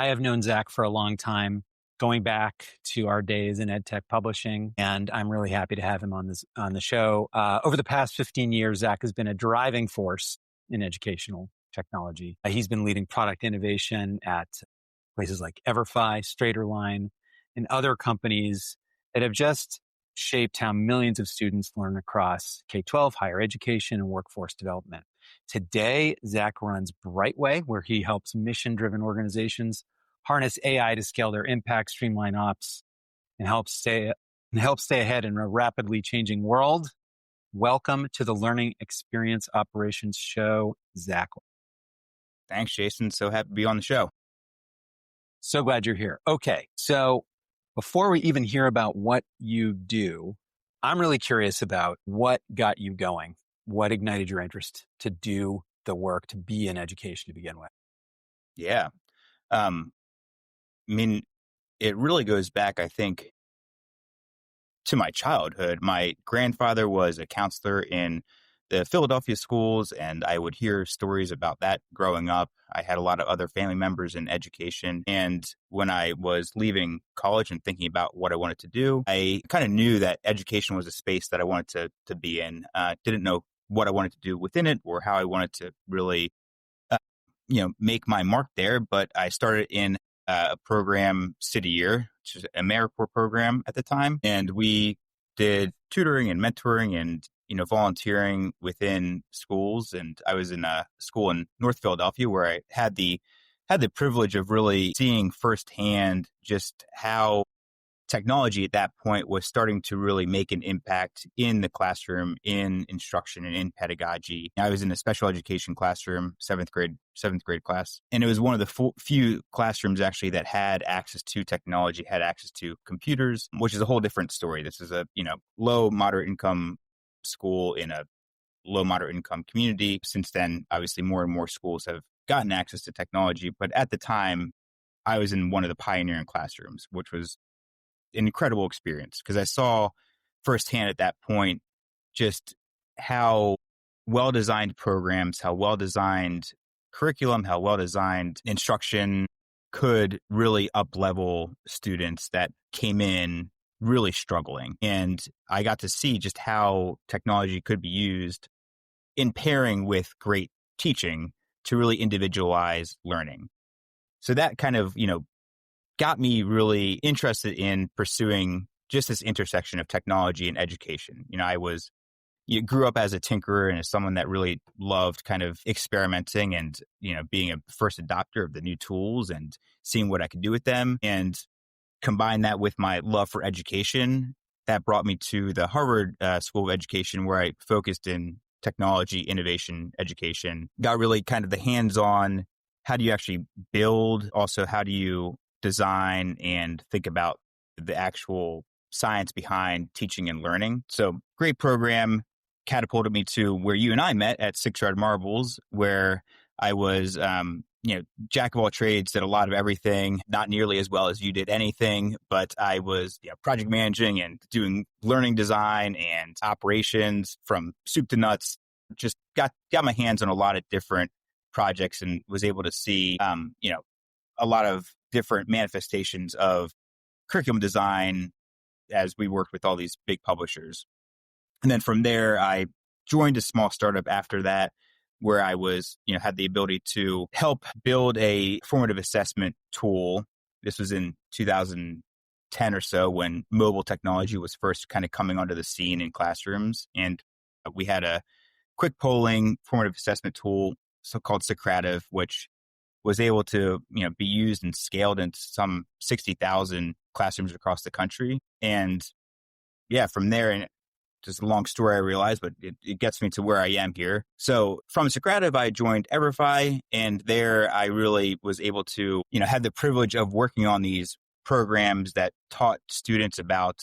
I have known Zach for a long time, going back to our days in EdTech publishing, and I'm really happy to have him on the show. Over the past 15 years, Zach has been a driving force in educational technology. He's been leading product innovation at places like Everfi, Straighterline, and other companies that have just shaped how millions of students learn across K-12, higher education, and workforce development. Today, Zach runs Brightway, where he helps mission-driven organizations harness AI to scale their impact, streamline ops, and help stay ahead in a rapidly changing world. Welcome to the Learning Experience Operations Show, Zach. Thanks, Jason. So happy to be on the show. So glad you're here. Okay, so before we even hear about what you do, I'm really curious about what got you going. What ignited your interest to do the work, to be in education to begin with? Yeah. It really goes back, I think, to my childhood. My grandfather was a counselor in the Philadelphia schools, and I would hear stories about that growing up. I had a lot of other family members in education. And when I was leaving college and thinking about what I wanted to do, I kind of knew that education was a space that I wanted to be in. Didn't know what I wanted to do within it or how I wanted to really, make my mark there. But I started in a program, City Year, which is an AmeriCorps program at the time. And we did tutoring and mentoring and volunteering within schools. And I was in a school in North Philadelphia where I had the privilege of really seeing firsthand just how technology at that point was starting to really make an impact in the classroom, in instruction and in pedagogy. I was in a special education classroom, seventh grade class. And it was one of the few classrooms actually that had access to technology, had access to computers, which is a whole different story. This is a, low, moderate income school in a low, moderate income community. Since then, obviously more and more schools have gotten access to technology. But at the time, I was in one of the pioneering classrooms, which was an incredible experience because I saw firsthand at that point just how well-designed programs, how well-designed curriculum, how well-designed instruction could really up-level students that came in really struggling. And I got to see just how technology could be used in pairing with great teaching to really individualize learning. So that kind of, got me really interested in pursuing just this intersection of technology and education. You grew up as a tinkerer and as someone that really loved kind of experimenting and, being a first adopter of the new tools and seeing what I could do with them. And combine that with my love for education, that brought me to the Harvard School of Education, where I focused in technology, innovation, education, got really kind of the hands-on, how do you actually build? Also, how do you design and think about the actual science behind teaching and learning? So great program, catapulted me to where you and I met at 6 Yard Marbles, where I was, jack of all trades, did a lot of everything, not nearly as well as you did anything, but I was project managing and doing learning design and operations from soup to nuts. Just got my hands on a lot of different projects and was able to see, a lot of different manifestations of curriculum design as we worked with all these big publishers. And then from there, I joined a small startup after that, where I was, had the ability to help build a formative assessment tool. This was in 2010 or so when mobile technology was first kind of coming onto the scene in classrooms. And we had a quick polling formative assessment tool, so-called Socrative, which was able to, be used and scaled into some 60,000 classrooms across the country. And from there, and just a long story, I realized, but it gets me to where I am here. So from Socrative, I joined Everfi, and there I really was able to, had the privilege of working on these programs that taught students about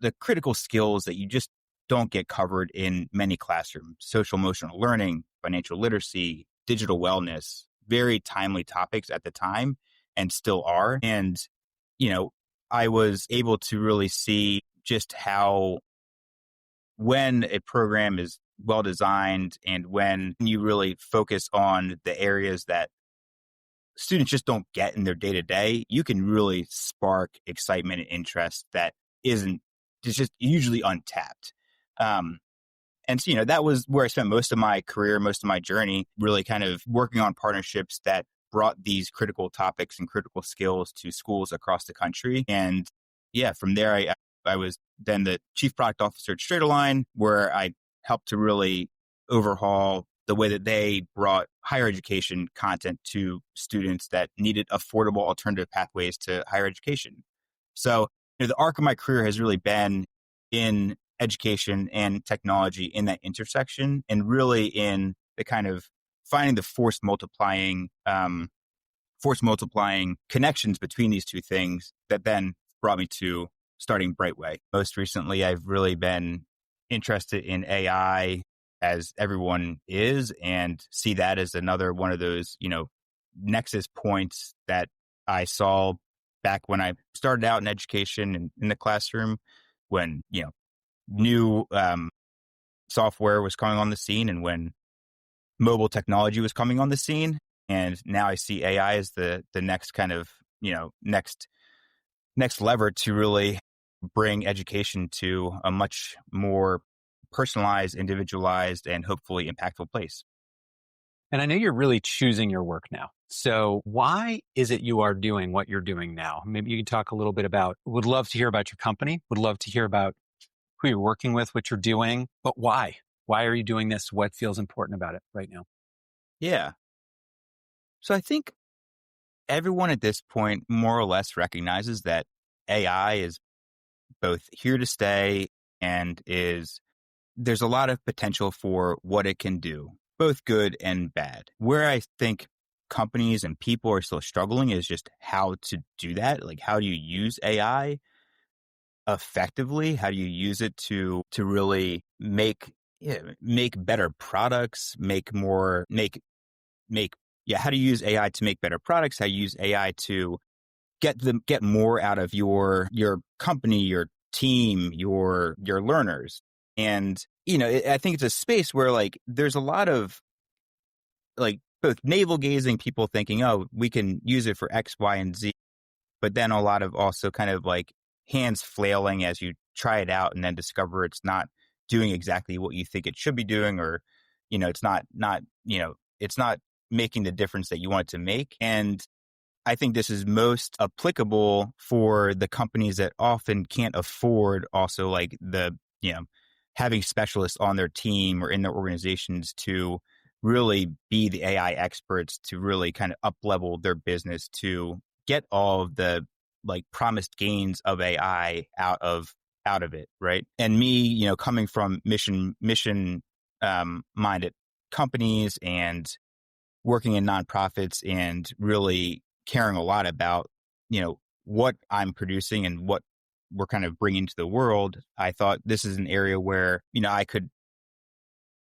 the critical skills that you just don't get covered in many classrooms: social emotional learning, financial literacy, digital wellness. Very timely topics at the time and still are. And, I was able to really see just how when a program is well designed and when you really focus on the areas that students just don't get in their day to day, you can really spark excitement and interest that isn't, it's just usually untapped. And so, that was where I spent most of my career, most of my journey, really kind of working on partnerships that brought these critical topics and critical skills to schools across the country. And yeah, from there, I was then the chief product officer at Straight-Align, where I helped to really overhaul the way that they brought higher education content to students that needed affordable alternative pathways to higher education. So, the arc of my career has really been in education and technology in that intersection, and really in the kind of finding the force multiplying connections between these two things that then brought me to starting Brightway. Most recently, I've really been interested in AI, as everyone is, and see that as another one of those, nexus points that I saw back when I started out in education and in the classroom, when, new software was coming on the scene and when mobile technology was coming on the scene. And now I see AI as the next kind of, next lever to really bring education to a much more personalized, individualized, and hopefully impactful place. And I know you're really choosing your work now. So why is it you are doing what you're doing now? Maybe you can talk a little bit about, would love to hear about your company, would love to hear about who you're working with, what you're doing, but why? Why are you doing this? What feels important about it right now? Yeah. So I think everyone at this point more or less recognizes that AI is both here to stay and there's a lot of potential for what it can do, both good and bad. Where I think companies and people are still struggling is just how to do that. Like, how do you use AI effectively? How do you use it to really make better products, how do you use AI to make better products? How do you use AI to get more out of your company, your team, your learners? And I think it's a space where like there's a lot of like both navel gazing, people thinking, oh, we can use it for X, Y, and Z, but then a lot of also kind of like hands flailing as you try it out and then discover it's not doing exactly what you think it should be doing, or it's not it's not making the difference that you want it to make. And I think this is most applicable for the companies that often can't afford also like having specialists on their team or in their organizations to really be the AI experts, to really kind of up level their business, to get all of the like promised gains of AI out of it. Right. And me, coming from mission minded companies and working in nonprofits and really caring a lot about, what I'm producing and what we're kind of bringing to the world, I thought this is an area where, I could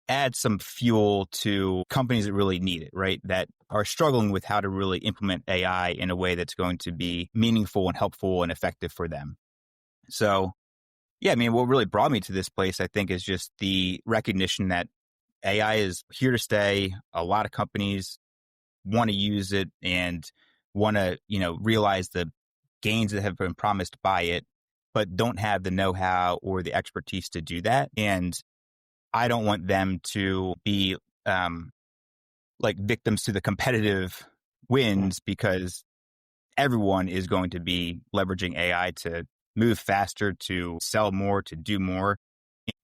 add some fuel to companies that really need it, right? That are struggling with how to really implement AI in a way that's going to be meaningful and helpful and effective for them. So, yeah, I mean, what really brought me to this place, I think, is just the recognition that AI is here to stay. A lot of companies want to use it and want to, realize the gains that have been promised by it, but don't have the know-how or the expertise to do that. And I don't want them to be like victims to the competitive wins, because everyone is going to be leveraging AI to move faster, to sell more, to do more.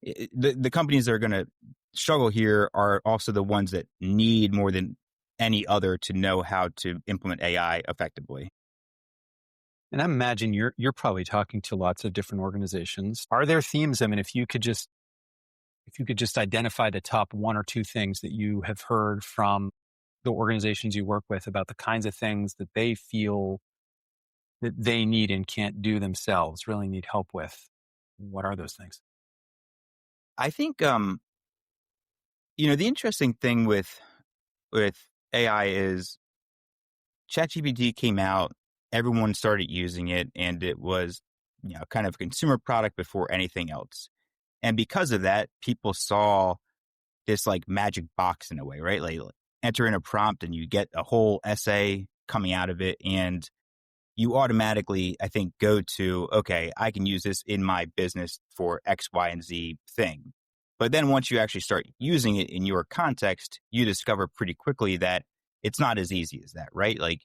The companies that are going to struggle here are also the ones that need more than any other to know how to implement AI effectively. And I imagine you're probably talking to lots of different organizations. Are there themes? I mean, if you could just identify the top one or two things that you have heard from the organizations you work with about the kinds of things that they feel that they need and can't do themselves, really need help with, what are those things? I think the interesting thing with AI is ChatGPT came out, everyone started using it, and it was kind of a consumer product before anything else. And because of that, people saw this like magic box in a way, right? Like enter in a prompt and you get a whole essay coming out of it. And you automatically, I think, go to, okay, I can use this in my business for X, Y, and Z thing. But then once you actually start using it in your context, you discover pretty quickly that it's not as easy as that, right? Like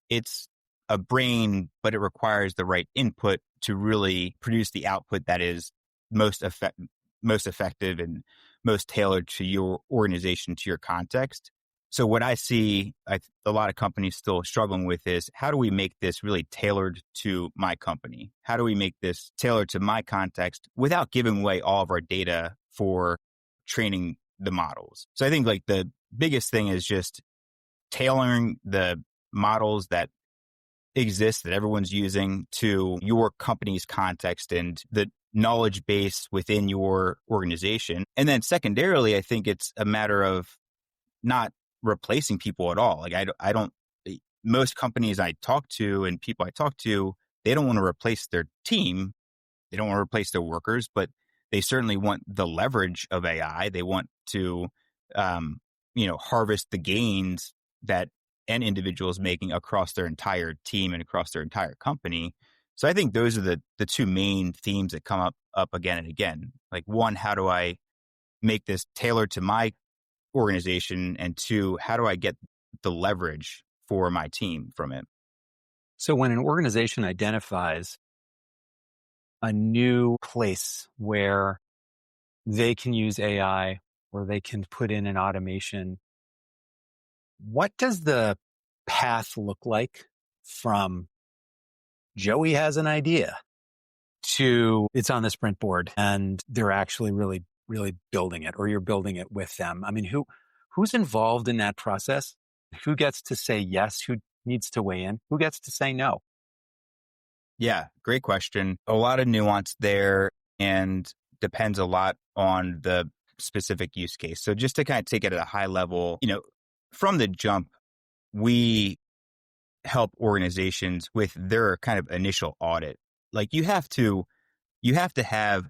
it's a brain, but it requires the right input to really produce the output that is most effective and most tailored to your organization, to your context. So what I see a lot of companies still struggling with is, how do we make this really tailored to my company? How do we make this tailored to my context without giving away all of our data for training the models? So I think like the biggest thing is just tailoring the models that exist, that everyone's using, to your company's context and the knowledge base within your organization. And then secondarily, I think it's a matter of not replacing people at all. Like I don't, most companies I talk to and people I talk to, they don't want to replace their team. They don't want to replace their workers, but they certainly want the leverage of AI. They want to, harvest the gains that an individual is making across their entire team and across their entire company. So I think those are the two main themes that come up again and again. Like one, how do I make this tailored to my organization? And two, how do I get the leverage for my team from it? So when an organization identifies a new place where they can use AI or they can put in an automation, what does the path look like from Joey has an idea to it's on the sprint board and they're actually really, really building it, or you're building it with them? I mean, who's involved in that process? Who gets to say yes? Who needs to weigh in? Who gets to say no? Yeah, great question. A lot of nuance there, and depends a lot on the specific use case. So just to kind of take it at a high level, from the jump, we help organizations with their kind of initial audit. Like you have to have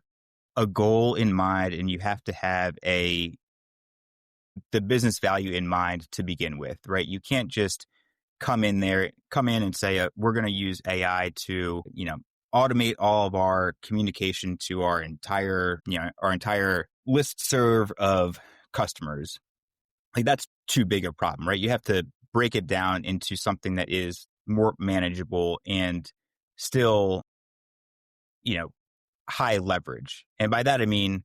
a goal in mind, and you have to have the business value in mind to begin with, right? You can't just come in and say, we're going to use AI to, automate all of our communication to our entire list serve of customers. Like that's too big a problem, right? You have to break it down into something that is more manageable and still, high leverage. And by that, I mean,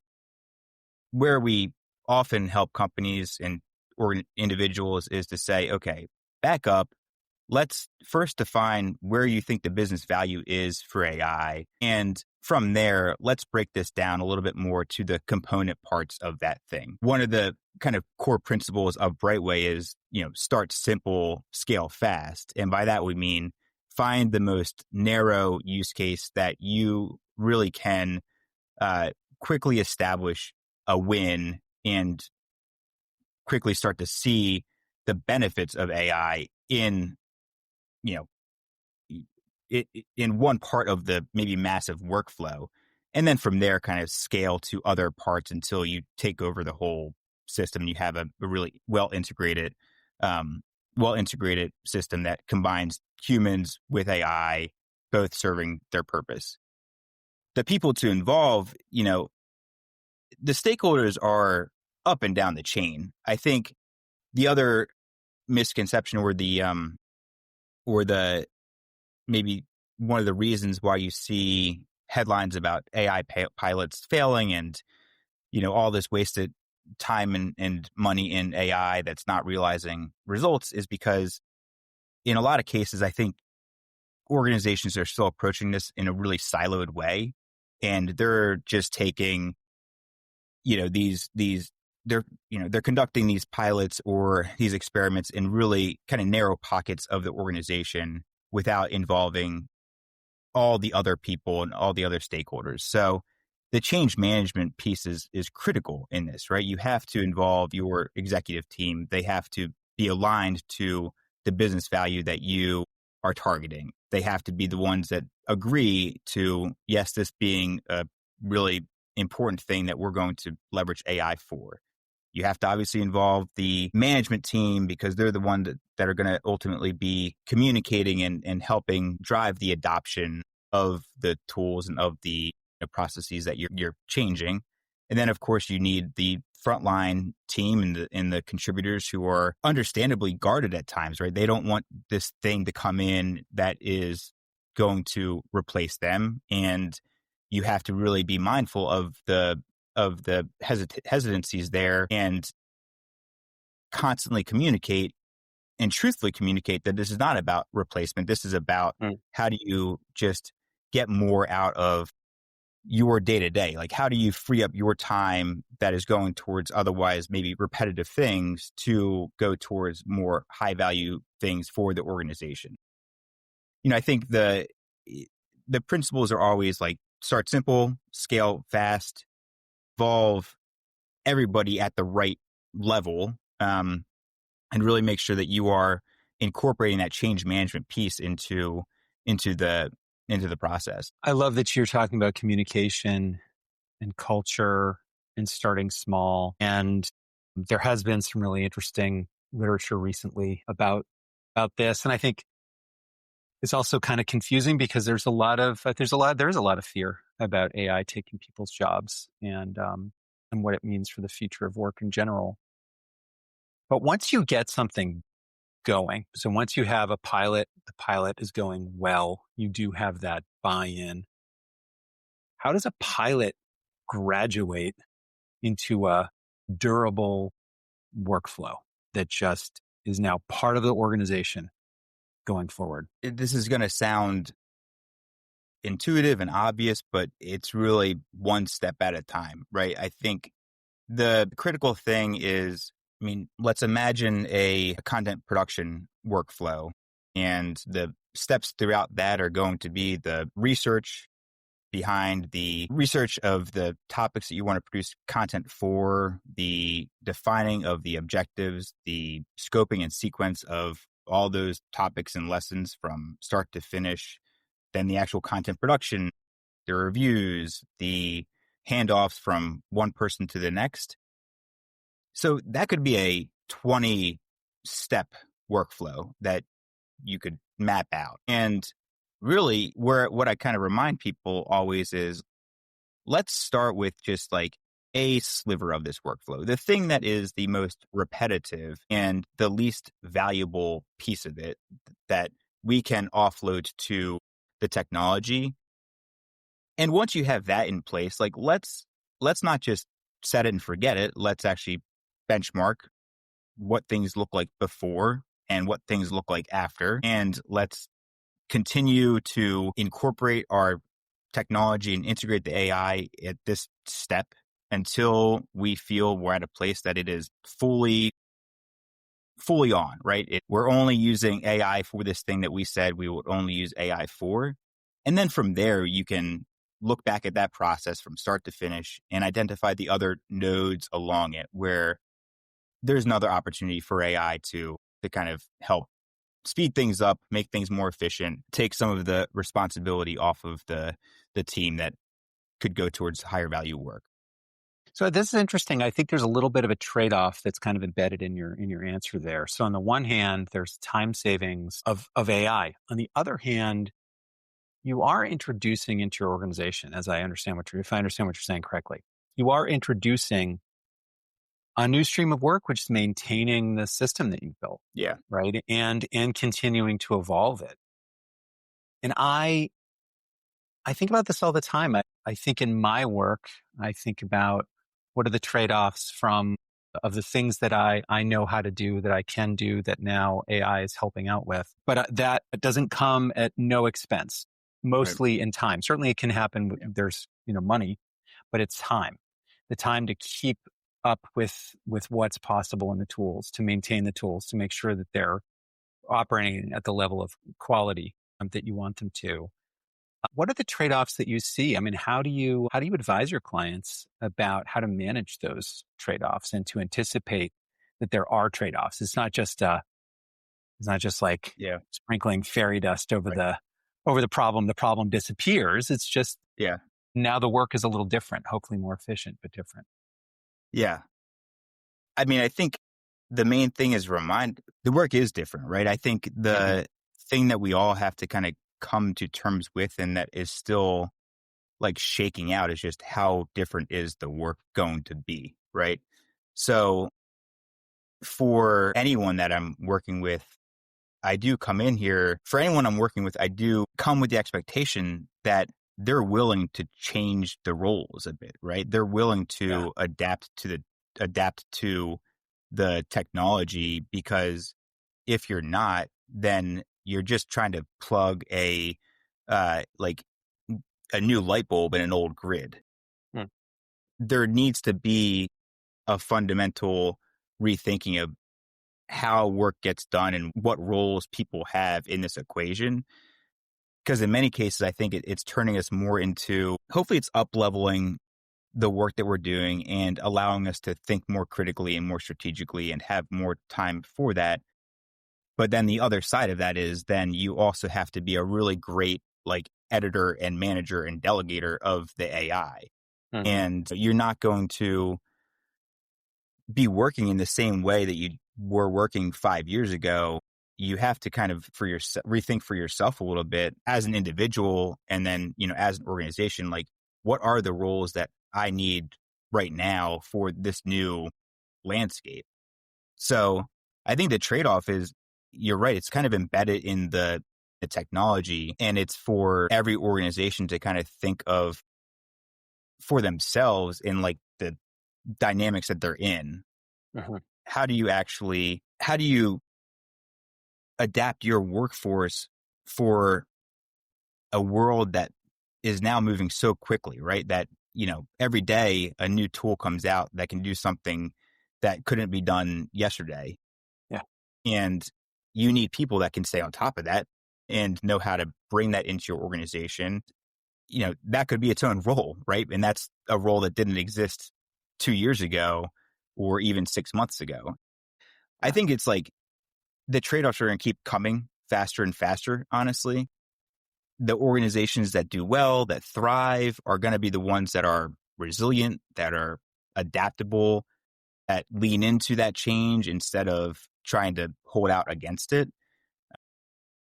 where we often help companies or individuals is to say, okay, back up. Let's first define where you think the business value is for AI. And from there, let's break this down a little bit more to the component parts of that thing. One of the kind of core principles of Brightway is, start simple, scale fast. And by that, we mean find the most narrow use case that you really can quickly establish a win and quickly start to see the benefits of AI in in one part of the maybe massive workflow. And then from there, kind of scale to other parts until you take over the whole system. And you have a really well integrated system that combines humans with AI, both serving their purpose. The people to involve, the stakeholders are up and down the chain. I think the other misconception or the maybe one of the reasons why you see headlines about AI pilots failing and, all this wasted time and money in AI that's not realizing results is because in a lot of cases, I think organizations are still approaching this in a really siloed way. And they're just taking, they're conducting these pilots or these experiments in really kind of narrow pockets of the organization without involving all the other people and all the other stakeholders. So the change management piece is critical in this, right? You have to involve your executive team. They have to be aligned to the business value that you are targeting. They have to be the ones that agree to, yes, this being a really important thing that we're going to leverage AI for. You have to obviously involve the management team because they're the one that are going to ultimately be communicating and helping drive the adoption of the tools and of the processes that you're changing. And then, of course, you need the frontline team and the contributors who are understandably guarded at times, right? They don't want this thing to come in that is going to replace them. And you have to really be mindful of the hesitancies there and constantly communicate and truthfully communicate that this is not about replacement. This is about how do you just get more out of your day to day? Like, how do you free up your time that is going towards otherwise maybe repetitive things to go towards more high value things for the organization? I think the principles are always like start simple, scale fast, involve everybody at the right level, and really make sure that you are incorporating that change management piece into the process. I love that you're talking about communication and culture and starting small. And there has been some really interesting literature recently about this. And I think it's also kind of confusing because there is a lot of fear about AI taking people's jobs and what it means for the future of work in general. But once you get something going, so once you have a pilot, the pilot is going well, you do have that buy-in. How does a pilot graduate into a durable workflow that just is now part of the organization going forward? This is going to sound intuitive and obvious, but it's really one step at a time, right? I think the critical thing is, let's imagine a content production workflow, and the steps throughout that are going to be the research behind the research of the topics that you want to produce content for, the defining of the objectives, the scoping and sequence of all those topics and lessons from start to finish, then the actual content production, the reviews, the handoffs from one person to the next. So that could be a 20-step workflow that you could map out. And really, what I kind of remind people always is, let's start with just like a sliver of this workflow, the thing that is the most repetitive and the least valuable piece of it that we can offload to the technology. And once you have that in place, like let's not just set it and forget it. Let's actually benchmark what things look like before and what things look like after. And let's continue to incorporate our technology and integrate the AI at this step until we feel we're at a place that it is fully on, right? We're only using AI for this thing that we said we would only use AI for. And then from there, you can look back at that process from start to finish and identify the other nodes along it where there's another opportunity for AI to kind of help speed things up, make things more efficient, take some of the responsibility off of the team that could go towards higher value work. So this is interesting. I think there's a little bit of a trade-off that's kind of embedded in your answer there. So on the one hand, there's time savings of AI. On the other hand, you are introducing into your organization, if I understand what you're saying correctly, you are introducing a new stream of work, which is maintaining the system that you've built. Yeah. Right. And continuing to evolve it. And I think about this all the time. I think in my work, I think about what are the trade-offs of the things that I know how to do, that I can do, that now AI is helping out with. But that doesn't come at no expense, mostly in time. Certainly it can happen. There's, money, but it's time. The time to keep up with what's possible in the tools, to maintain the tools, to make sure that they're operating at the level of quality that you want them to. What are the trade-offs that you see? How do you advise your clients about how to manage those trade-offs and to anticipate that there are trade-offs? It's not just like sprinkling fairy dust over the problem. The problem disappears. It's just now the work is a little different, hopefully more efficient, but different. Yeah. I mean, I think the main thing is the work is different, right? I think Hmm. the thing that we all have to kind of come to terms with and that is still like shaking out is just how different is the work going to be, right? So for anyone that I'm working with, I do come in here for anyone I'm working with, I do come with the expectation that they're willing to change the roles a bit, right? They're willing Yeah. to adapt to the technology because if you're not, then you're just trying to plug like a new light bulb in an old grid. Mm. There needs to be a fundamental rethinking of how work gets done and what roles people have in this equation. Because in many cases, I think it's turning us more into, hopefully it's up leveling the work that we're doing and allowing us to think more critically and more strategically and have more time for that. But then the other side of that is then you also have to be a really great like editor and manager and delegator of the AI. Hmm. And you're not going to be working in the same way that you were working 5 years ago. You have to kind of for yourself rethink for yourself a little bit as an individual and then, as an organization, like what are the roles that I need right now for this new landscape? So I think the trade-off is you're right, it's kind of embedded in the technology and it's for every organization to kind of think of for themselves in like the dynamics that they're in. Hmm. How do you adapt your workforce for a world that is now moving so quickly, right? That, every day a new tool comes out that can do something that couldn't be done yesterday. Yeah. And you need people that can stay on top of that and know how to bring that into your organization. That could be its own role, right? And that's a role that didn't exist 2 years ago or even 6 months ago. I Yeah. think it's like the trade-offs are going to keep coming faster and faster, honestly. The organizations that do well, that thrive, are going to be the ones that are resilient, that are adaptable, that lean into that change instead of trying to hold out against it.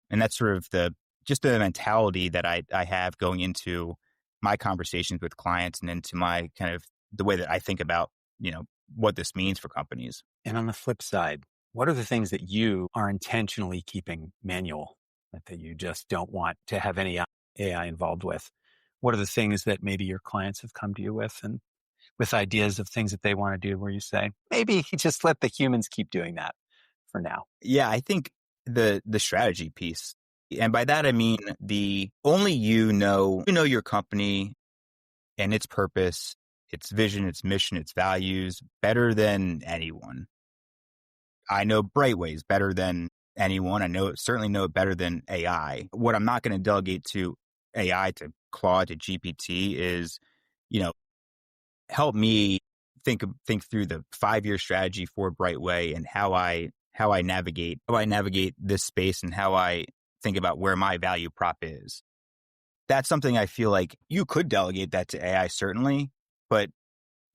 And that's sort of just the mentality that I have going into my conversations with clients and into my kind of the way that I think about, what this means for companies. And on the flip side, what are the things that you are intentionally keeping manual that you just don't want to have any AI involved with? What are the things that maybe your clients have come to you with and with ideas of things that they want to do where you say, maybe just let the humans keep doing that for now? Yeah, I think the strategy piece. And by that I mean the only you know your company and its purpose, its vision, its mission, its values better than anyone. I know Brightways better than anyone. Certainly know it better than AI. What I'm not going to delegate to AI, to Claude, to GPT is, you know, help me think through the 5-year strategy for Brightway and how I navigate this space and how I think about where my value prop is. That's something I feel like you could delegate that to AI, certainly, but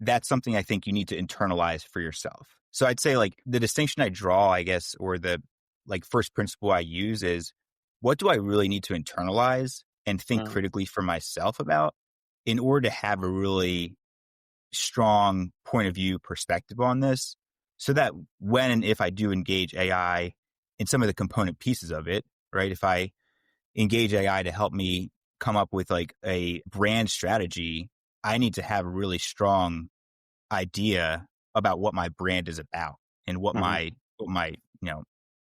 that's something I think you need to internalize for yourself. So I'd say like the distinction I draw, I guess, or the like first principle I use is what do I really need to internalize and think Mm. critically for myself about in order to have a really strong point of view perspective on this so that when and if I do engage AI in some of the component pieces of it, right? If I engage AI to help me come up with like a brand strategy, I need to have a really strong idea about what my brand is about and Mhm.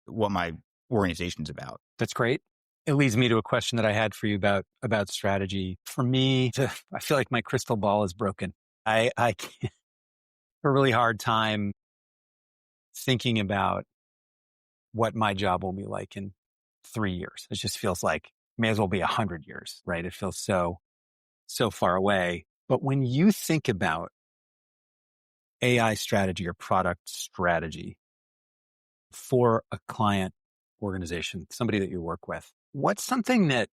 what my organization's about. That's great. It leads me to a question that I had for you about strategy. For me, I feel like my crystal ball is broken. I have a really hard time thinking about what my job will be like in 3 years. It just feels like may as well be 100 years, right? It feels so far away. But when you think about AI strategy or product strategy for a client organization, somebody that you work with, what's something that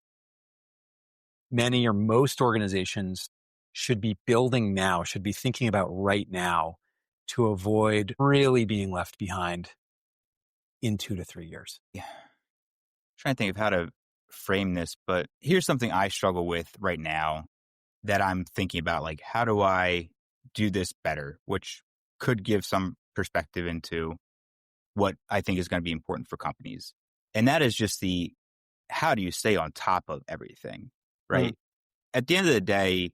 many or most organizations should be building now, should be thinking about right now to avoid really being left behind in 2 to 3 years? Yeah. Trying to think of how to frame this, but here's something I struggle with right now that I'm thinking about, like, how do I do this better, which could give some perspective into what I think is going to be important for companies. And that is just how do you stay on top of everything, Mm, right? At the end of the day,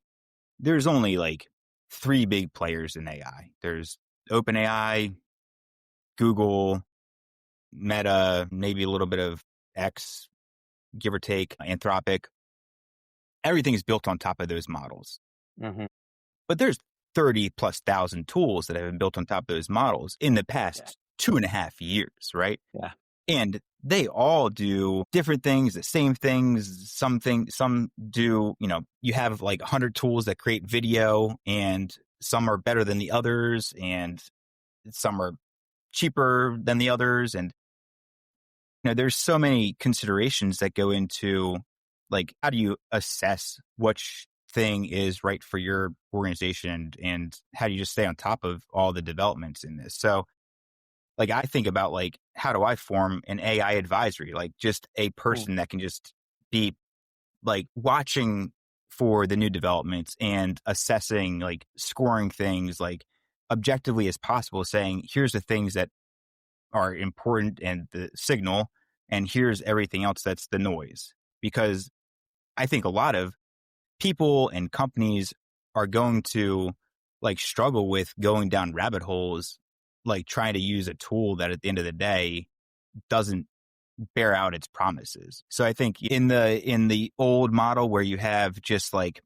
there's only like three big players in AI. There's OpenAI, Google, Meta, maybe a little bit of X, give or take, Anthropic. Everything is built on top of those models. hmm But there's 30 plus thousand tools that have been built on top of those models in the Yeah. past 2.5 years, right? Yeah. And they all do different things, the same things. Some do, you have like 100 tools that create video, and some are better than the others, and some are cheaper than the others. And, there's so many considerations that go into, like, how do you assess which thing is right for your organization, and how do you just stay on top of all the developments in this? So, like, I think about, like, how do I form an AI advisory? Like, just a Mm. person that can just be, like, watching for the new developments and assessing, like, scoring things, like, objectively as possible, saying, here's the things that are important and the signal, and here's everything else that's the noise. Because I think a lot of people and companies are going to, like, struggle with going down rabbit holes, like trying to use a tool that at the end of the day doesn't bear out its promises. So I think in the old model where you have just like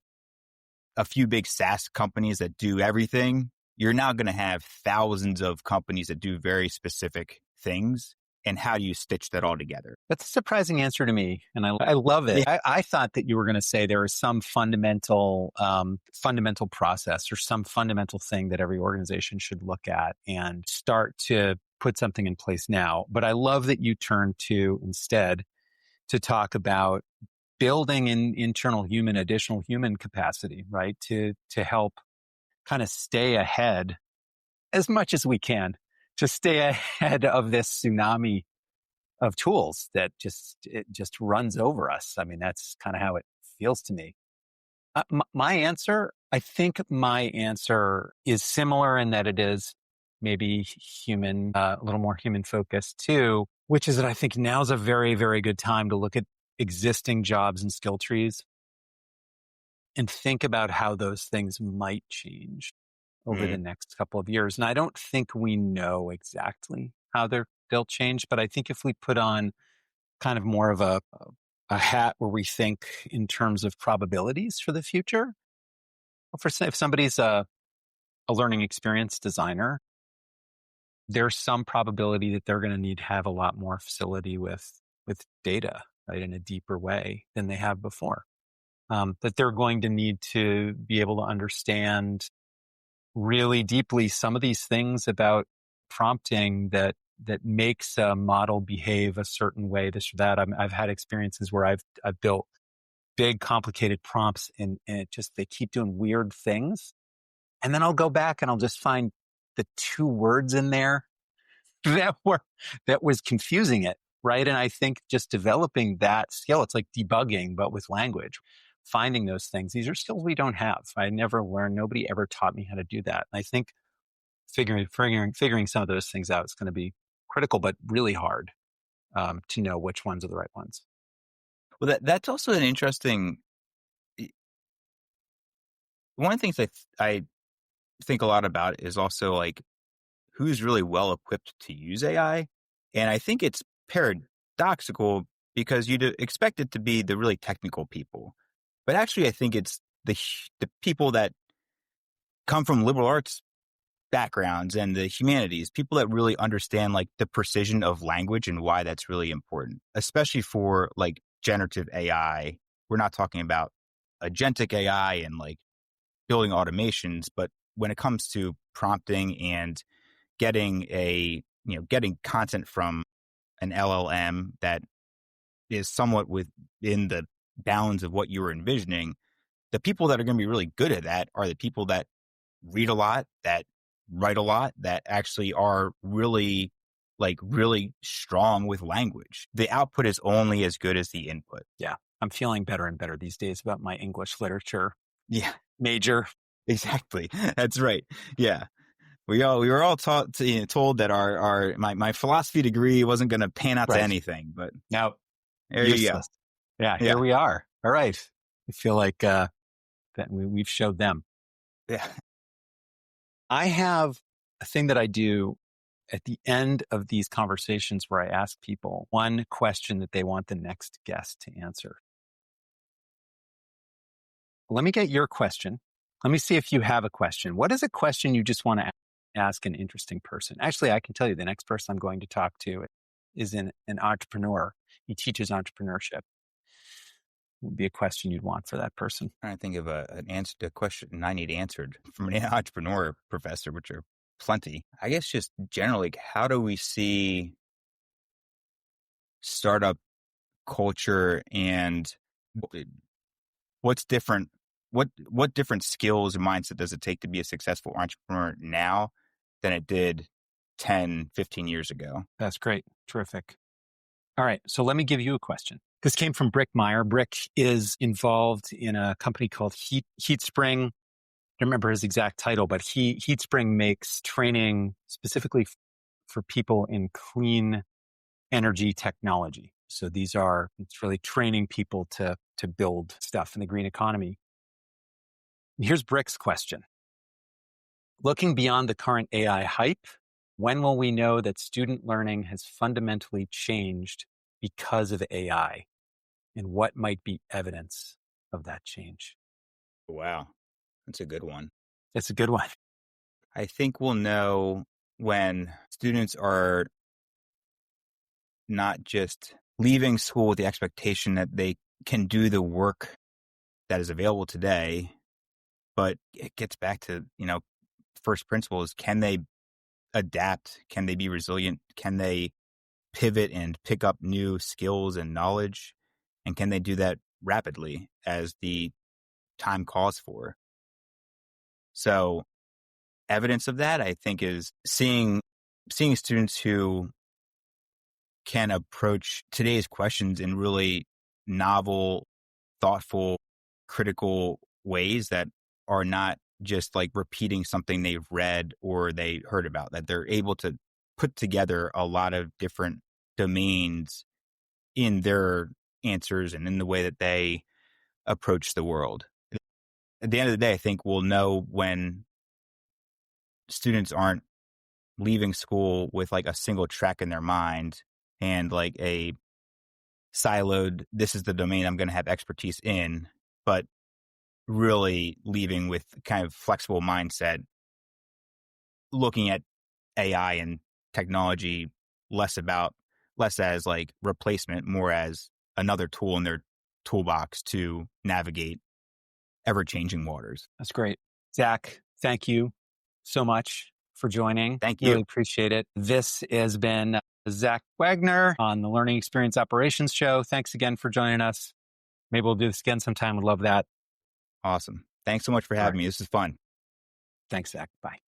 a few big SaaS companies that do everything, you're now going to have thousands of companies that do very specific things. And how do you stitch that all together? That's a surprising answer to me, and I love it. Yeah. I thought that you were going to say there is some fundamental process or some fundamental thing that every organization should look at and start to put something in place now. But I love that you turn to instead to talk about building in additional human capacity, right? To help kind of stay ahead as much as we can, to stay ahead of this tsunami of tools that it just runs over us. I mean, that's kind of how it feels to me. I think my answer is similar in that it is maybe human, a little more human focused too, which is that I think now's a very, very good time to look at existing jobs and skill trees and think about how those things might change over the Mm, next couple of years. And I don't think we know exactly how they'll change, but I think if we put on kind of more of a hat where we think in terms of probabilities for the future, if somebody's a learning experience designer, there's some probability that they're going to need to have a lot more facility with data, right, in a deeper way than they have before. That they're going to need to be able to understand really deeply some of these things about prompting that makes a model behave a certain way, this or that. I've had experiences where I've built big, complicated prompts, and it just they keep doing weird things, and then I'll go back and I'll just find the two words in there that was confusing it, right? And I think just developing that skill, it's like debugging, but with language. Finding those things. These are skills we don't have. I never learned. Nobody ever taught me how to do that. And I think figuring some of those things out is going to be critical, but really hard to know which ones are the right ones. well, that's also an interesting. One of the things I think a lot about is also, like, who's really well equipped to use AI. And I think it's paradoxical because you'd expect it to be the really technical people. But actually, I think it's the people that come from liberal arts backgrounds and the humanities, people that really understand, like, the precision of language and why that's really important, especially for, like, generative AI. We're not talking about agentic AI and, like, building automations, but when it comes to prompting and getting content from an LLM that is somewhat within the bounds of what you were envisioning, the people that are going to be really good at that are the people that read a lot, that write a lot, that actually are really really strong with language. The output is only as good as the input. Yeah. I'm feeling better and better these days about my English literature Yeah, major. exactly. That's right. Yeah. We were all told that my philosophy degree wasn't going to pan out to Right. anything, but Now, there you go. useless. Yeah, here Yeah. we are. All right. I feel like that we've showed them. Yeah. I have a thing that I do at the end of these conversations where I ask people one question that they want the next guest to answer. Let me get your question. Let me see if you have a question. What is a question you just want to ask an interesting person? Actually, I can tell you the next person I'm going to talk to is an entrepreneur. He teaches entrepreneurship. Would be a question you'd want for that person. Trying to think of an answer to a question I need answered from an entrepreneur professor, which are plenty. I guess just generally, how do we see startup culture, and what's different? What different skills and mindset does it take to be a successful entrepreneur now than it did 10, 15 years ago? That's great. Terrific. All right. So let me give you a question. This came from Brick Meyer. Brick is involved in a company called HeatSpring. I don't remember his exact title, but HeatSpring makes training specifically for people in clean energy technology. So it's really training people to build stuff in the green economy. Here's Brick's question. Looking beyond the current AI hype, when will we know that student learning has fundamentally changed because of AI? And what might be evidence of that change? Wow, that's a good one. It's a good one. I think we'll know when students are not just leaving school with the expectation that they can do the work that is available today, but it gets back to, first principles. Can they adapt? Can they be resilient? Can they pivot and pick up new skills and knowledge? And can they do that rapidly as the time calls for? So evidence of that, I think, is seeing students who can approach today's questions in really novel, thoughtful, critical ways that are not just like repeating something they've read or they heard about, that they're able to put together a lot of different domains in their answers and in the way that they approach the world. At the end of the day, I think we'll know when students aren't leaving school with like a single track in their mind and like a siloed, this is the domain I'm going to have expertise in, but really leaving with kind of flexible mindset, looking at AI and technology less as like replacement, more as another tool in their toolbox to navigate ever-changing waters. That's great. Zach, thank you so much for joining. Thank Really you. appreciate it. This has been Zach Wagner on the Learning Experience Operations Show. Thanks again for joining us. Maybe we'll do this again sometime. Would love that. Awesome. Thanks so much for All having right. me. This is fun. Thanks, Zach. Bye.